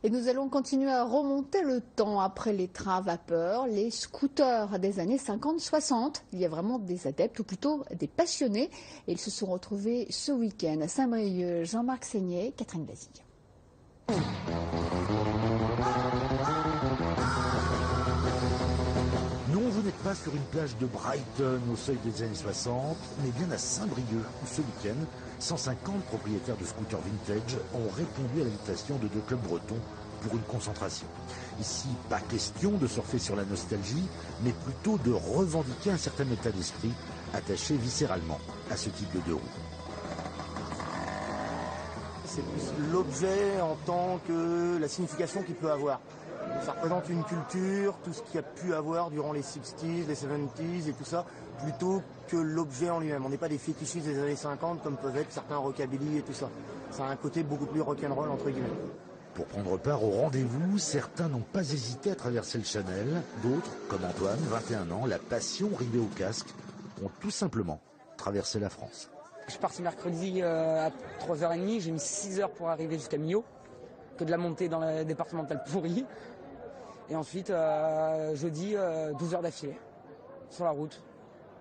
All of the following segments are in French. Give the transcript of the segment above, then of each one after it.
Et nous allons continuer à remonter le temps après les trains à vapeur, les scooters des années 50-60. Il y a vraiment des adeptes, ou plutôt des passionnés. Et ils se sont retrouvés ce week-end à Saint-Brieuc. Jean-Marc Seignet, Catherine Basile. Non, vous n'êtes pas sur une plage de Brighton au seuil des années 60, mais bien à Saint-Brieuc, où ce week-end, 150 propriétaires de scooters vintage ont répondu à l'invitation de deux clubs bretons pour une concentration. Ici, pas question de surfer sur la nostalgie, mais plutôt de revendiquer un certain état d'esprit attaché viscéralement à ce type de deux roues. C'est plus l'objet en tant que la signification qu'il peut avoir. Ça représente une culture, tout ce qu'il y a pu avoir durant les 60s, les 70s et tout ça, plutôt que l'objet en lui-même. On n'est pas des fétichistes des années 50 comme peuvent être certains rockabilly et tout ça. Ça a un côté beaucoup plus rock'n'roll entre guillemets. Pour prendre part au rendez-vous, certains n'ont pas hésité à traverser le Chanel. D'autres, comme Antoine, 21 ans, la passion rivée au casque, ont tout simplement traversé la France. Je suis parti mercredi à 3h30, j'ai mis 6 heures pour arriver jusqu'à Millau, que de la montée dans la départementale pourrie. Et ensuite, jeudi, 12 heures d'affilée, sur la route.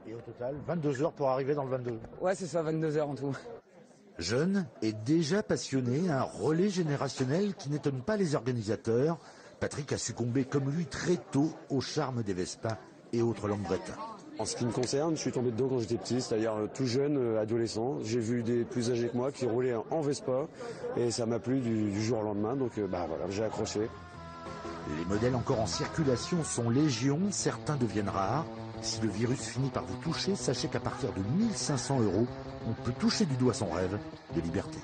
Et au total, 22 heures pour arriver dans le 22. Ouais, c'est ça, 22 heures en tout. Jeune et déjà passionné, un relais générationnel qui n'étonne pas les organisateurs. Patrick a succombé comme lui très tôt au charme des Vespa et autres langues bretons. En ce qui me concerne, je suis tombé dedans quand j'étais petit, c'est-à-dire tout jeune, adolescent. J'ai vu des plus âgés que moi qui roulaient en Vespa et ça m'a plu du jour au lendemain, donc voilà, j'ai accroché. Les modèles encore en circulation sont légion, certains deviennent rares. Si le virus finit par vous toucher, sachez qu'à partir de 1 500 €, on peut toucher du doigt son rêve de liberté.